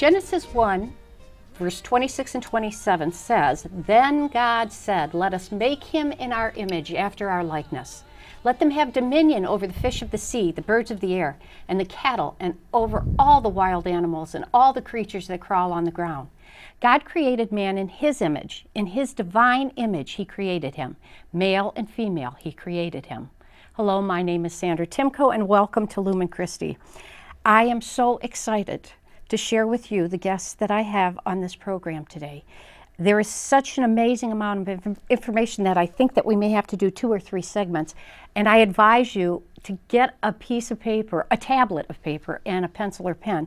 Genesis 1, verse 26 and 27 says, "Then God said, let us make him in our image, after our likeness. Let them have dominion over the fish of the sea, the birds of the air, and the cattle, and over all the wild animals, and all the creatures that crawl on the ground." God created man in his image. In his divine image, he created him. Male and female, he created him. Hello, my name is Sandra Timko, and welcome to Lumen Christi. I am so excited to share with you the guests that I have on this program today. There is such an amazing amount of information that I think that we may have to do 2 or 3 segments, and I advise you to get a piece of paper, a tablet of paper, and a pencil or pen,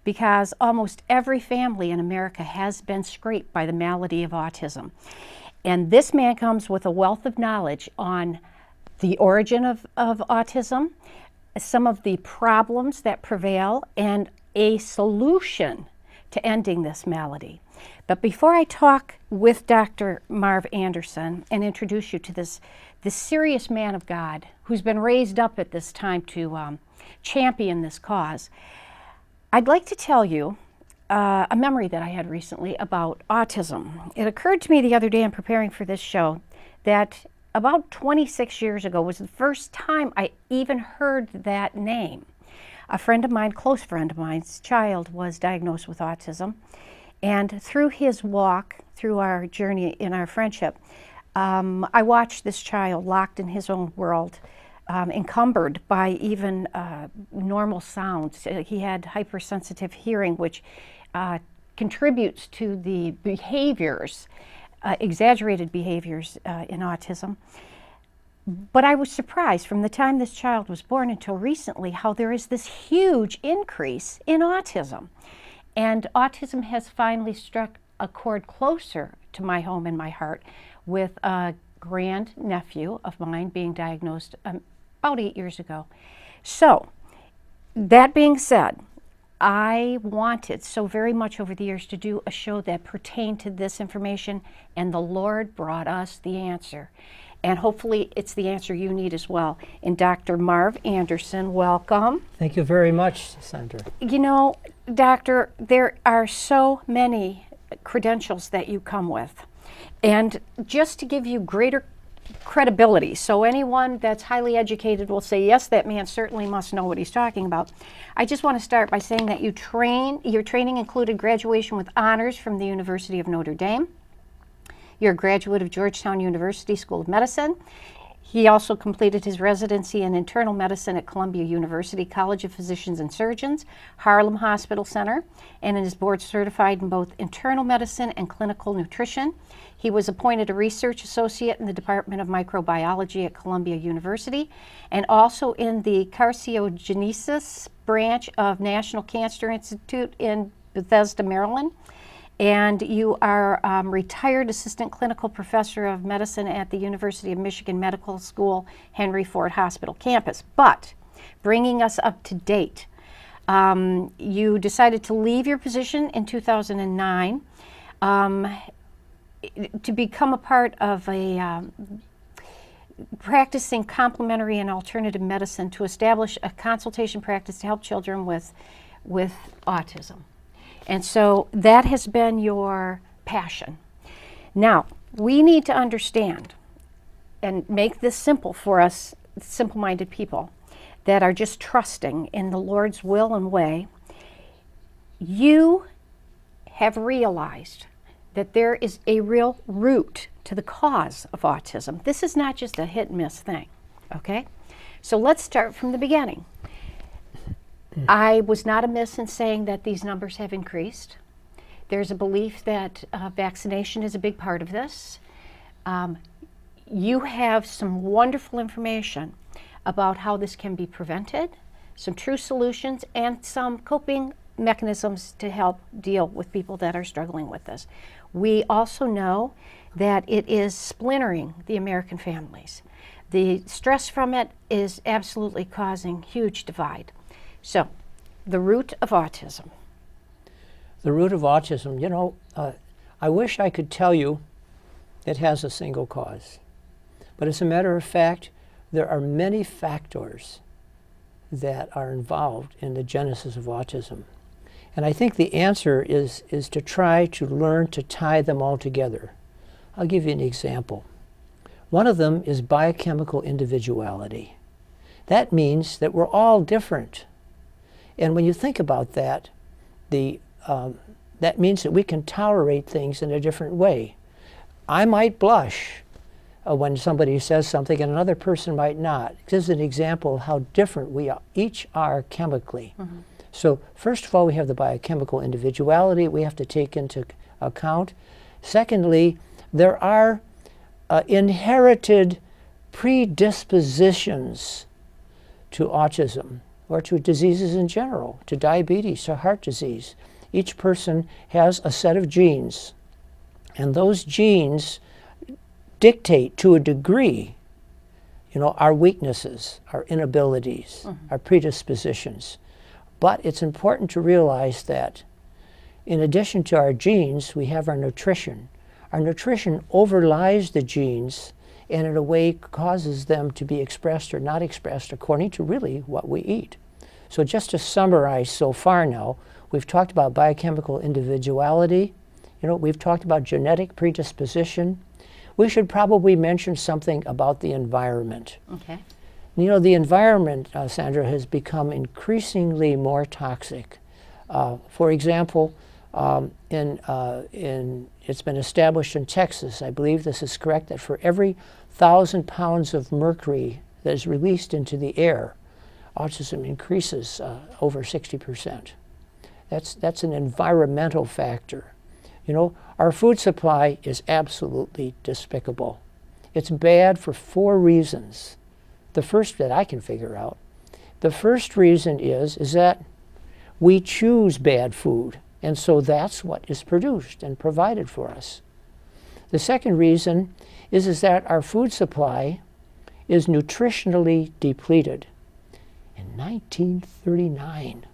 because almost every family in America has been scraped by the malady of autism. And this man comes with a wealth of knowledge on the origin of autism, some of the problems that prevail, and a solution to ending this malady. But before I talk with Dr. Marv Anderson and introduce you to this serious man of God who's been raised up at this time to champion this cause, I'd like to tell you a memory that I had recently about autism. It occurred to me the other day in preparing for this show that about 26 years ago was the first time I even heard that name. A friend of mine, close friend of mine's child was diagnosed with autism, and through his walk, through our journey in our friendship, I watched this child locked in his own world, encumbered by even normal sounds. He had hypersensitive hearing, which contributes to the behaviors, exaggerated behaviors in autism. But I was surprised from the time this child was born until recently how there is this huge increase in autism. And autism has finally struck a chord closer to my home and my heart, with a grandnephew of mine being diagnosed about 8 years ago. So, that being said, I wanted so very much over the years to do a show that pertained to this information, and the Lord brought us the answer. And hopefully it's the answer you need as well. And Dr. Marv Anderson, welcome. Thank you very much, Sandra. You know, Doctor, there are so many credentials that you come with. And just to give you greater credibility, so anyone that's highly educated will say, yes, that man certainly must know what he's talking about. I just want to start by saying that your training included graduation with honors from the University of Notre Dame. You're a graduate of Georgetown University School of Medicine. He also completed his residency in internal medicine at Columbia University College of Physicians and Surgeons, Harlem Hospital Center, and is board certified in both internal medicine and clinical nutrition. He was appointed a research associate in the Department of Microbiology at Columbia University, and also in the carcinogenesis branch of National Cancer Institute in Bethesda, Maryland. And you are retired assistant clinical professor of medicine at the University of Michigan Medical School, Henry Ford Hospital campus. But bringing us up to date, you decided to leave your position in 2009 to become a part of a practicing complementary and alternative medicine to establish a consultation practice to help children with autism. And so that has been your passion. Now, we need to understand and make this simple for us, simple-minded people that are just trusting in the Lord's will and way. You have realized that there is a real root to the cause of autism. This is not just a hit-and-miss thing, okay? So let's start from the beginning. I was not amiss in saying that these numbers have increased. There's a belief that vaccination is a big part of this. You have some wonderful information about how this can be prevented, some true solutions, and some coping mechanisms to help deal with people that are struggling with this. We also know that it is splintering the American families. The stress from it is absolutely causing huge divide. So, the root of autism. The root of autism, you know, I wish I could tell you it has a single cause. But as a matter of fact, there are many factors that are involved in the genesis of autism. And I think the answer is to try to learn to tie them all together. I'll give you an example. One of them is biochemical individuality. That means that we're all different. And when you think about that, that means that we can tolerate things in a different way. I might blush when somebody says something and another person might not. This is an example of how different we each are chemically. Mm-hmm. So first of all, we have the biochemical individuality we have to take into account. Secondly, there are inherited predispositions to autism or to diseases in general, to diabetes, to heart disease. Each person has a set of genes, and those genes dictate to a degree, our weaknesses, our inabilities, mm-hmm. our predispositions. But it's important to realize that in addition to our genes, we have our nutrition. Our nutrition overlies the genes and in a way causes them to be expressed or not expressed according to really what we eat. So just to summarize so far now, we've talked about biochemical individuality, we've talked about genetic predisposition. We should probably mention something about the environment. Okay. The environment, Sandra, has become increasingly more toxic. For example, it's been established in Texas, I believe this is correct, that for every 1,000 pounds of mercury that is released into the air, autism increases over 60%. That's an environmental factor. Our food supply is absolutely despicable. It's bad for 4 reasons. The first that I can figure out. The first reason is that we choose bad food, and so that's what is produced and provided for us. The second reason is that our food supply is nutritionally depleted. In 1939,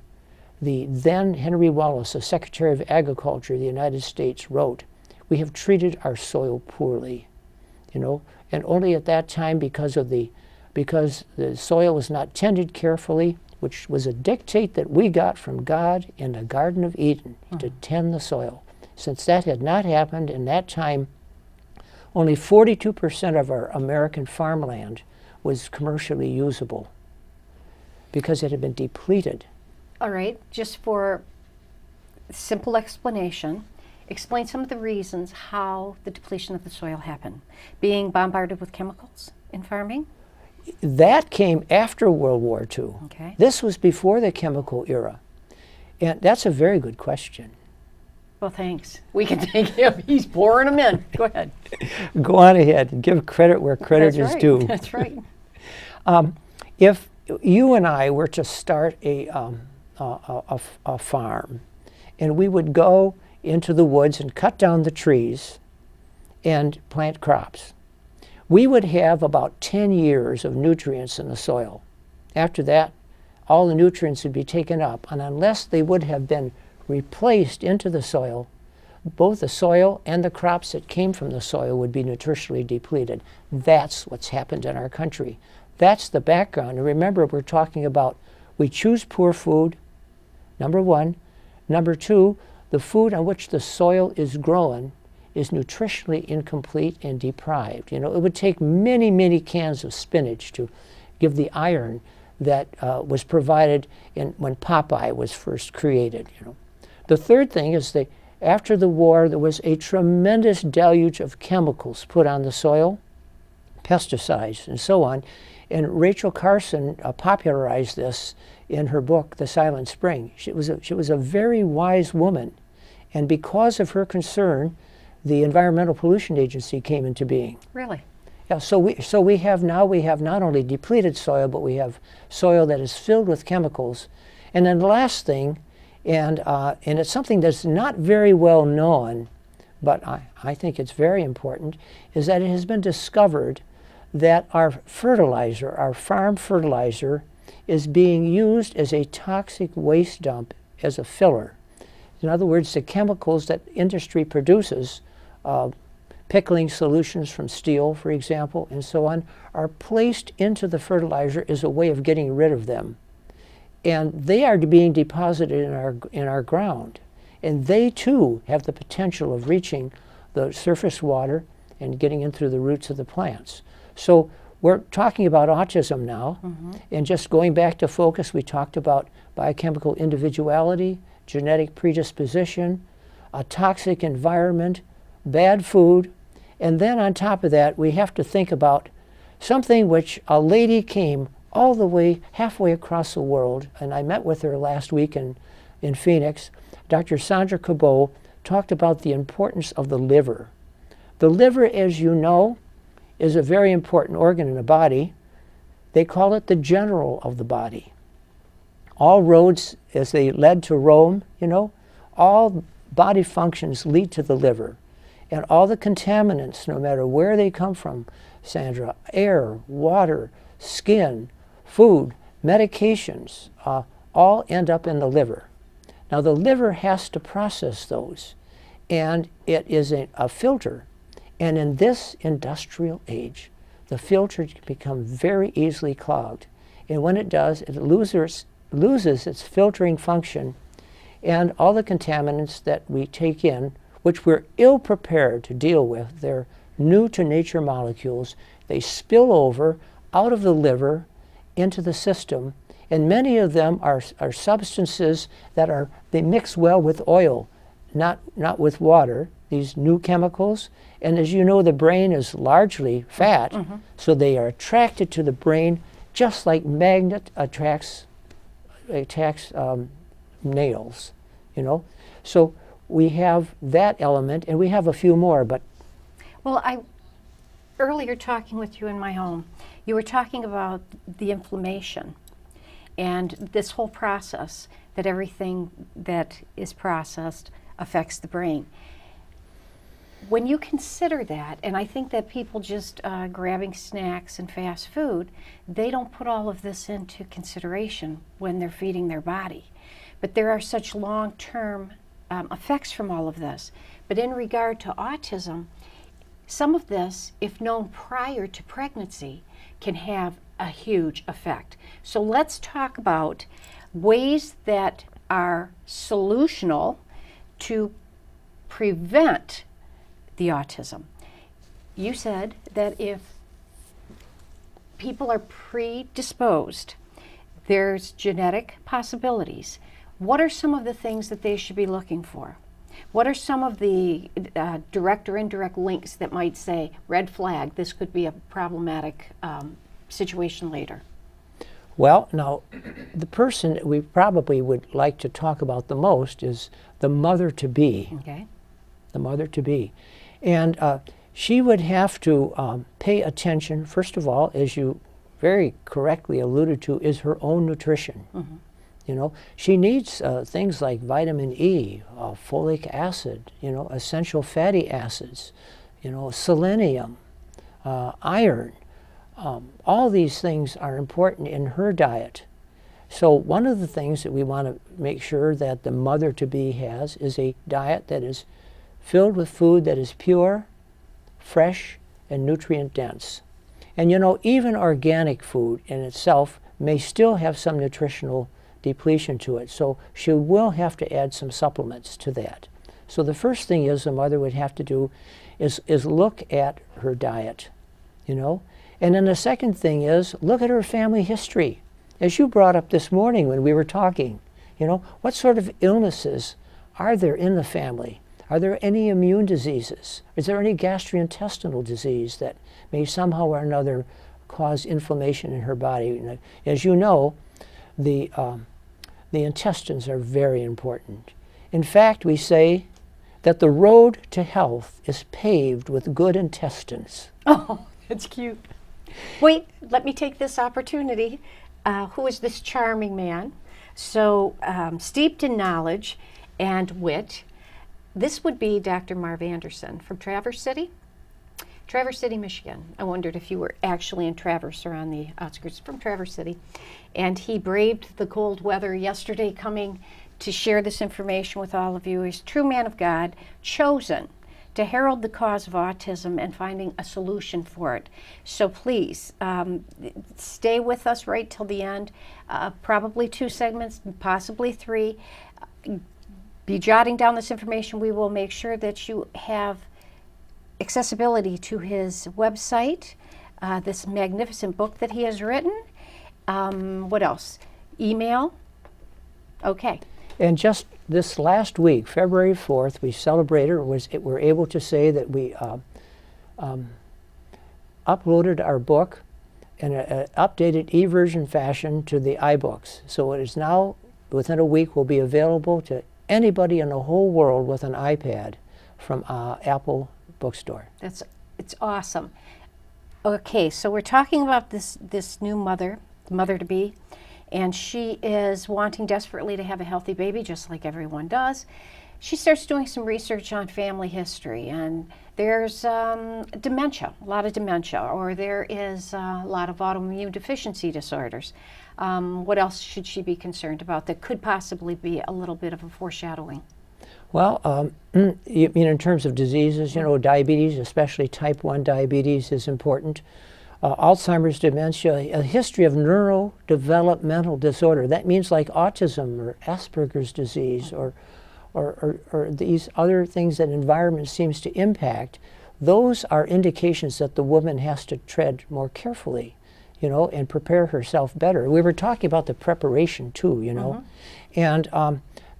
the then Henry Wallace, the Secretary of Agriculture of the United States, wrote, "We have treated our soil poorly," and only at that time because the soil was not tended carefully, which was a dictate that we got from God in the Garden of Eden, to tend the soil. Since that had not happened in that time, only 42% of our American farmland was commercially usable because it had been depleted. All right, just for simple explanation, explain some of the reasons how the depletion of the soil happened. Being bombarded with chemicals in farming? That came after World War II. Okay. This was before the chemical era. And that's a very good question. Well, thanks. We can thank him. He's pouring them in. Go ahead. Go on ahead and give credit where credit is due. That's right. If you and I were to start a farm, and we would go into the woods and cut down the trees and plant crops, we would have about 10 years of nutrients in the soil. After that, all the nutrients would be taken up, and unless they would have been replaced into the soil, both the soil and the crops that came from the soil would be nutritionally depleted. That's what's happened in our country. That's the background. And remember, we're talking about we choose poor food, number one. Number two, the food on which the soil is grown is nutritionally incomplete and deprived. It would take many, many cans of spinach to give the iron that was provided when Popeye was first created. The third thing is that after the war, there was a tremendous deluge of chemicals put on the soil, pesticides and so on. And Rachel Carson popularized this in her book, The Silent Spring. She was a very wise woman. And because of her concern, the Environmental Pollution Agency came into being. Really? Yeah, so we have not only depleted soil, but we have soil that is filled with chemicals. And then the last thing, and it's something that's not very well known, but I think it's very important, is that it has been discovered that our fertilizer, our farm fertilizer, is being used as a toxic waste dump, as a filler. In other words, the chemicals that industry produces, pickling solutions from steel, for example, and so on, are placed into the fertilizer as a way of getting rid of them. and they are being deposited in our ground. And they too have the potential of reaching the surface water and getting in through the roots of the plants. So we're talking about autism now, and just going back to focus, we talked about biochemical individuality, genetic predisposition, a toxic environment, bad food, and then on top of that, we have to think about something which a lady came all the way, halfway across the world, and I met with her last week in Phoenix. Dr. Sandra Cabot talked about the importance of the liver. The liver, as you know, is a very important organ in the body. They call it the general of the body. All roads, as they led to Rome, you know, all body functions lead to the liver. And all the contaminants, no matter where they come from, Sandra, air, water, skin, food, medications, all end up in the liver. Now the liver has to process those, and it is a filter. And in this industrial age, the filter can become very easily clogged. And when it does, it loses its filtering function, and all the contaminants that we take in, which we're ill-prepared to deal with, they're new-to-nature molecules, they spill over out of the liver into the system, and many of them are substances that they mix well with oil, not with water, these new chemicals. And as you know, the brain is largely fat, so they are attracted to the brain just like magnet attracts nails, you know. So we have that element, and we have a few more, but. Well, earlier talking with you in my home, you were talking about the inflammation and this whole process, that everything that is processed affects the brain. When you consider that, and I think that people just grabbing snacks and fast food, they don't put all of this into consideration when they're feeding their body. But there are such long-term effects from all of this. But in regard to autism, some of this, if known prior to pregnancy, can have a huge effect. So let's talk about ways that are solutional to prevent the autism. You said that if people are predisposed, there's genetic possibilities. What are some of the things that they should be looking for? What are some of the direct or indirect links that might say, red flag, this could be a problematic situation later? Well, now, the person that we probably would like to talk about the most is the mother-to-be. Okay. The mother-to-be. And she would have to pay attention, first of all, as you very correctly alluded to, is her own nutrition. You know, she needs things like vitamin E, folic acid, you know, essential fatty acids, you know, selenium, iron. All these things are important in her diet. So one of the things that we want to make sure that the mother-to-be has is a diet that is filled with food that is pure, fresh, and nutrient-dense. And you know, even organic food in itself may still have some nutritional depletion to it, so she will have to add some supplements to that. So the first thing is the mother would have to do is look at her diet, you know. And then the second thing is look at her family history. As you brought up this morning when we were talking, you know, what sort of illnesses are there in the family? Are there any immune diseases? Is there any gastrointestinal disease that may somehow or another cause inflammation in her body? As you know, the intestines are very important. In fact, we say that the road to health is paved with good intestines. Oh, that's cute. Wait, let me take this opportunity. Who is this charming man? So steeped in knowledge and wit. This would be Dr. Marv Anderson from Traverse City, Michigan. I wondered if you were actually in Traverse or on the outskirts. From Traverse City. And he braved the cold weather yesterday coming to share this information with all of you. He's a true man of God, chosen to herald the cause of autism and finding a solution for it. So please, stay with us right till the end, probably 2 segments, possibly 3. Be jotting down this information. We will make sure that you have accessibility to his website, this magnificent book that he has written. What else? Email. Okay. And just this last week, February 4th, we celebrated, we're able to say that we uploaded our book in an updated e-version fashion to the iBooks. So it is now, within a week, will be available to anybody in the whole world with an iPad from Apple Bookstore. It's awesome. Okay, so we're talking about this new mother-to-be, and she is wanting desperately to have a healthy baby, just like everyone does. She starts doing some research on family history, and there's dementia, a lot of dementia, or there is a lot of autoimmune deficiency disorders. What else should she be concerned about that could possibly be a little bit of a foreshadowing? Well, you mean in terms of diseases, you know, diabetes, especially type 1 diabetes is important. Alzheimer's, dementia, a history of neurodevelopmental disorder. That means like autism or Asperger's disease or these other things that environment seems to impact. Those are indications that the woman has to tread more carefully, you know, and prepare herself better. We were talking about the preparation too, you know, and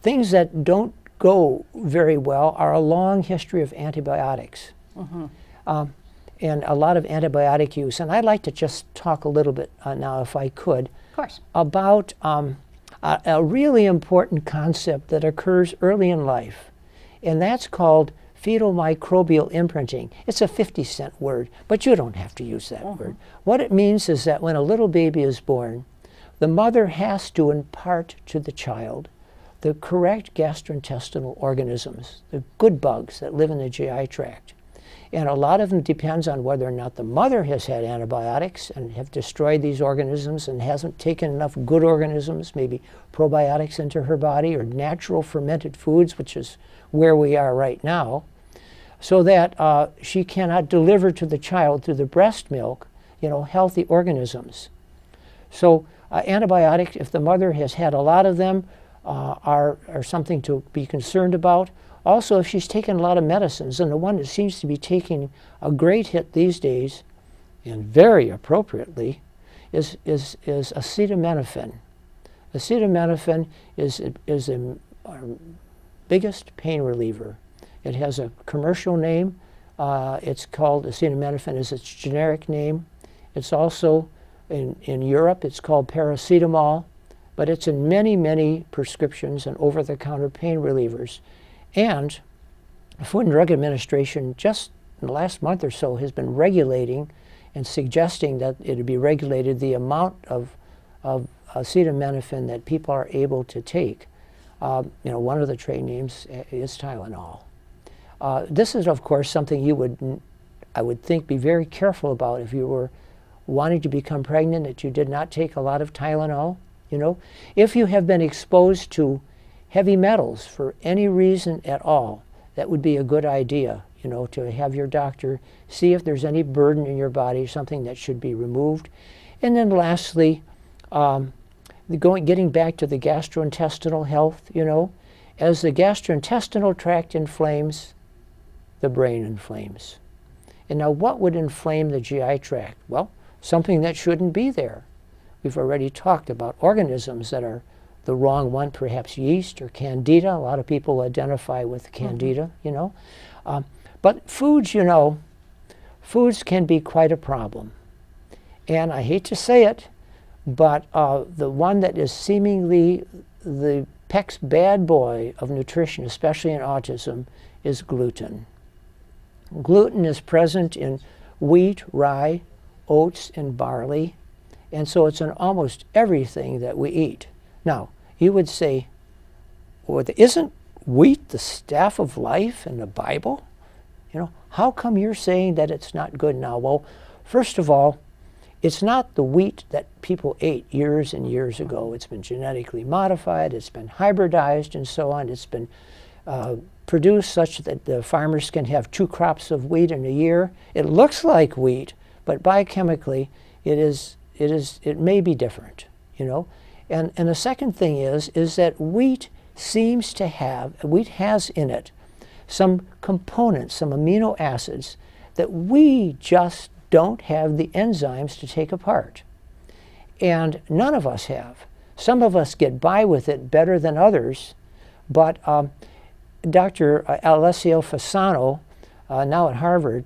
things that don't go very well are a long history of antibiotics. And a lot of antibiotic use. And I'd like to just talk a little bit now, if I could, Of course. about a really important concept that occurs early in life, and that's called fetal microbial imprinting. It's a 50-cent word, but you don't have to use that word. What it means is that when a little baby is born, the mother has to impart to the child the correct gastrointestinal organisms, the good bugs that live in the GI tract. And a lot of them depends on whether or not the mother has had antibiotics and have destroyed these organisms and hasn't taken enough good organisms, maybe probiotics into her body or natural fermented foods, which is where we are right now, so that she cannot deliver to the child through the breast milk, you know, healthy organisms. So antibiotics, if the mother has had a lot of them, are something to be concerned about. Also, if she's taken a lot of medicines, and the one that seems to be taking a great hit these days, and very appropriately, is acetaminophen. Acetaminophen is our biggest pain reliever. It has a commercial name. It's called acetaminophen is its generic name. It's also in Europe, it's called paracetamol, but it's in many, many prescriptions and over-the-counter pain relievers. And the Food and Drug Administration just in the last month or so has been regulating and suggesting that it would be regulated the amount of acetaminophen that people are able to take. You know, one of the trade names is Tylenol. This is, of course, something I would think, be very careful about if you were wanting to become pregnant, that you did not take a lot of Tylenol. You know, if you have been exposed to heavy metals for any reason at all, that would be a good idea, you know, to have your doctor see if there's any burden in your body, something that should be removed. And then lastly, getting back to the gastrointestinal health, you know, as the gastrointestinal tract inflames, the brain inflames. And now what would inflame the GI tract? Well, something that shouldn't be there. We've already talked about organisms that are the wrong one, perhaps yeast or candida. A lot of people identify with candida, you know. But foods, you know, foods can be quite a problem. And I hate to say it, but the one that is seemingly the PEC's bad boy of nutrition, especially in autism, is gluten. Gluten is present in wheat, rye, oats, and barley. And so it's in almost everything that we eat. Now, you would say, well, isn't wheat the staff of life in the Bible? You know, how come you're saying that it's not good now? Well, first of all, it's not the wheat that people ate years and years ago. It's been genetically modified, it's been hybridized and so on. It's been produced such that the farmers can have 2 crops of wheat in a year. It looks like wheat, but biochemically it may be different, you know. And the second thing is that wheat has in it some components, some amino acids that we just don't have the enzymes to take apart. And none of us have. Some of us get by with it better than others, but Dr. Alessio Fasano, now at Harvard,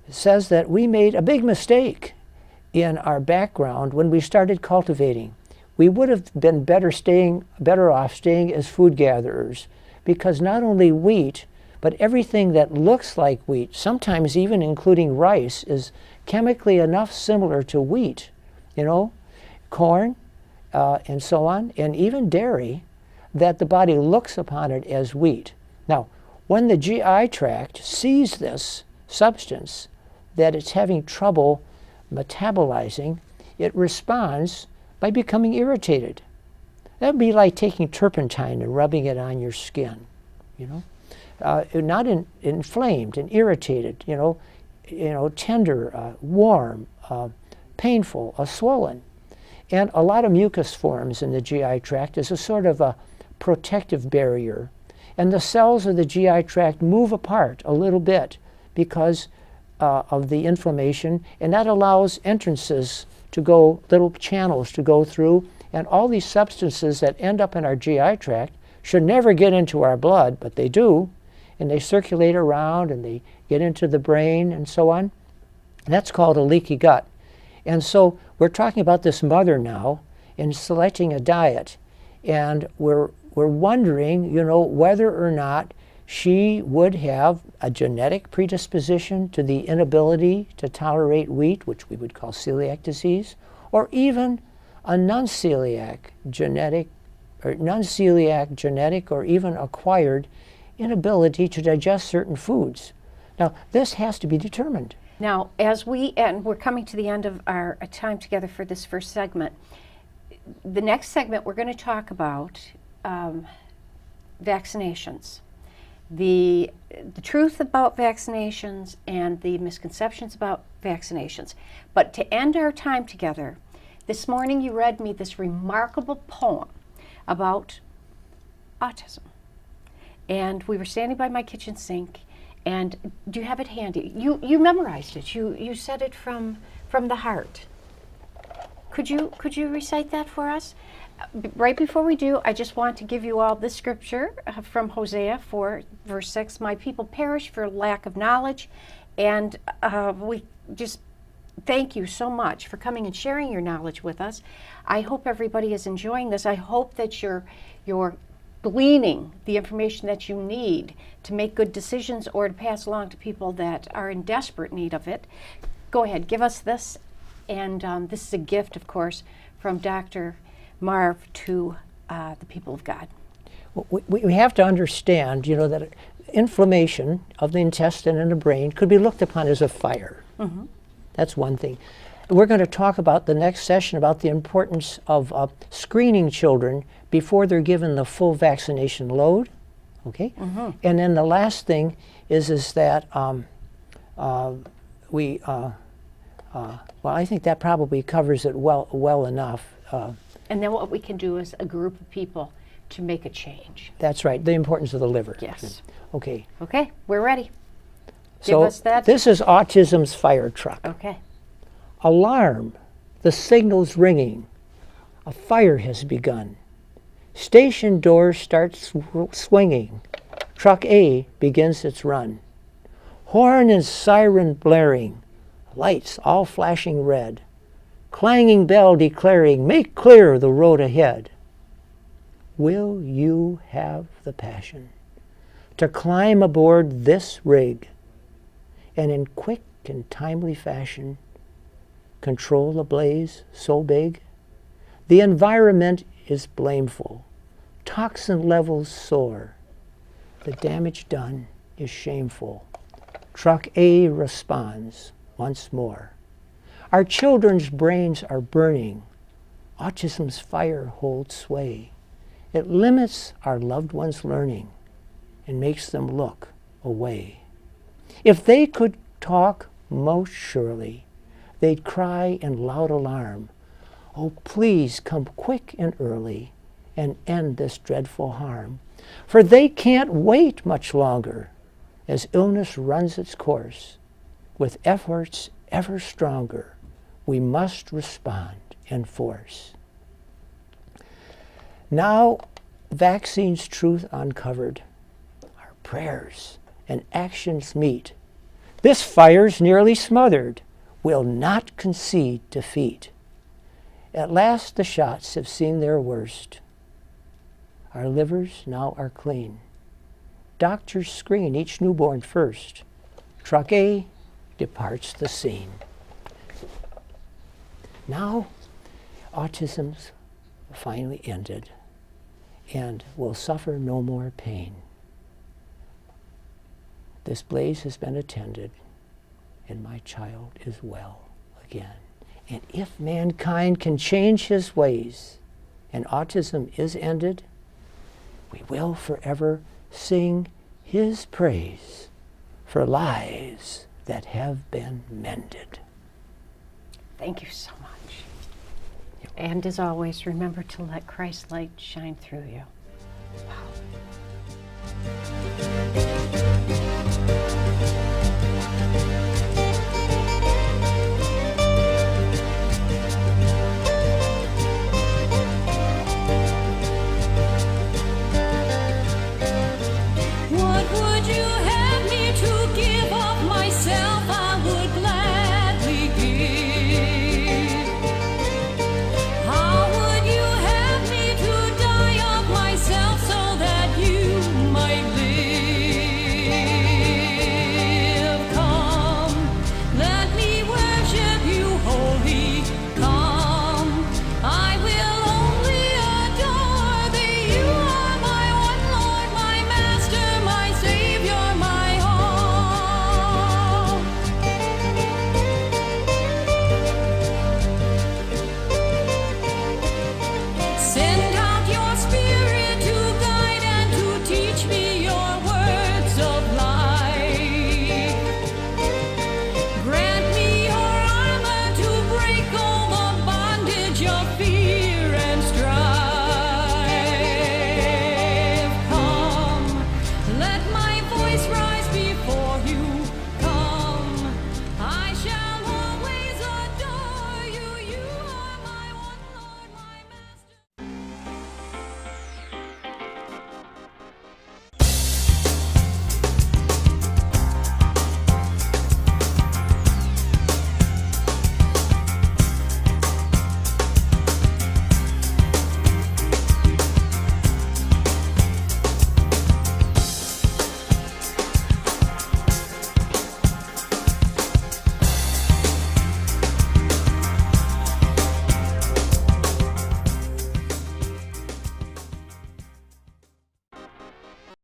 says that we made a big mistake in our background when we started cultivating. We would have been better off staying as food gatherers, because not only wheat, but everything that looks like wheat, sometimes even including rice, is chemically enough similar to wheat, you know, corn, and so on, and even dairy, that the body looks upon it as wheat. Now, when the GI tract sees this substance that it's having trouble metabolizing, it responds by becoming irritated. That would be like taking turpentine and rubbing it on your skin, you know. Not inflamed and irritated, you know, tender, warm, painful, swollen. And a lot of mucus forms in the GI tract as a sort of a protective barrier. And the cells of the GI tract move apart a little bit because of the inflammation, and that allows entrances to go, little channels to go through, and all these substances that end up in our GI tract should never get into our blood, but they do, and they circulate around and they get into the brain and so on. And that's called a leaky gut. And so we're talking about this mother now in selecting a diet, and we're wondering, you know, whether or not she would have a genetic predisposition to the inability to tolerate wheat, which we would call celiac disease, or even a non-celiac genetic or even acquired inability to digest certain foods. Now, this has to be determined. Now, we're coming to the end of our time together for this first segment. The next segment, we're going to talk about vaccinations. The truth about vaccinations and the misconceptions about vaccinations. But to end our time together, this morning you read me this remarkable poem about autism. And we were standing by my kitchen sink, and do you have it handy? You memorized it. You said it from the heart. Could you recite that for us? Right before we do, I just want to give you all this scripture from Hosea 4, verse 6. My people perish for lack of knowledge. And we just thank you so much for coming and sharing your knowledge with us. I hope everybody is enjoying this. I hope that you're gleaning the information that you need to make good decisions or to pass along to people that are in desperate need of it. Go ahead, give us this. And this is a gift, of course, from Dr. Marv to the people of God. We have to understand, you know, that inflammation of the intestine and the brain could be looked upon as a fire. Mm-hmm. That's one thing. We're going to talk about the next session about the importance of screening children before they're given the full vaccination load. Okay? Mm-hmm. And then the last thing is that I think that probably covers it well enough. And then what we can do as a group of people to make a change. That's right, the importance of the liver. Yes. Okay. Okay, we're ready. So give us that. This is Autism's fire truck. Okay. Alarm, the signal's ringing. A fire has begun. Station doors start swinging. Truck A begins its run. Horn and siren blaring. Lights all flashing red. Clanging bell declaring, make clear the road ahead. Will you have the passion to climb aboard this rig and in quick and timely fashion control a blaze so big? The environment is blameful. Toxin levels soar. The damage done is shameful. Truck A responds once more. Our children's brains are burning. Autism's fire holds sway. It limits our loved ones' learning and makes them look away. If they could talk, most surely, they'd cry in loud alarm, "Oh, please come quick and early and end this dreadful harm." For they can't wait much longer as illness runs its course. With efforts ever stronger, we must respond in force. Now, vaccine's truth uncovered, our prayers and actions meet. This fire's nearly smothered, will not concede defeat. At last the shots have seen their worst. Our livers now are clean. Doctors screen each newborn first. Truck A departs the scene. Now, autism's finally ended and will suffer no more pain. This blaze has been attended, and my child is well again. And if mankind can change his ways and autism is ended, we will forever sing his praise for lives that have been mended. Thank you so much. And as always, remember to let Christ's light shine through you. Wow. Send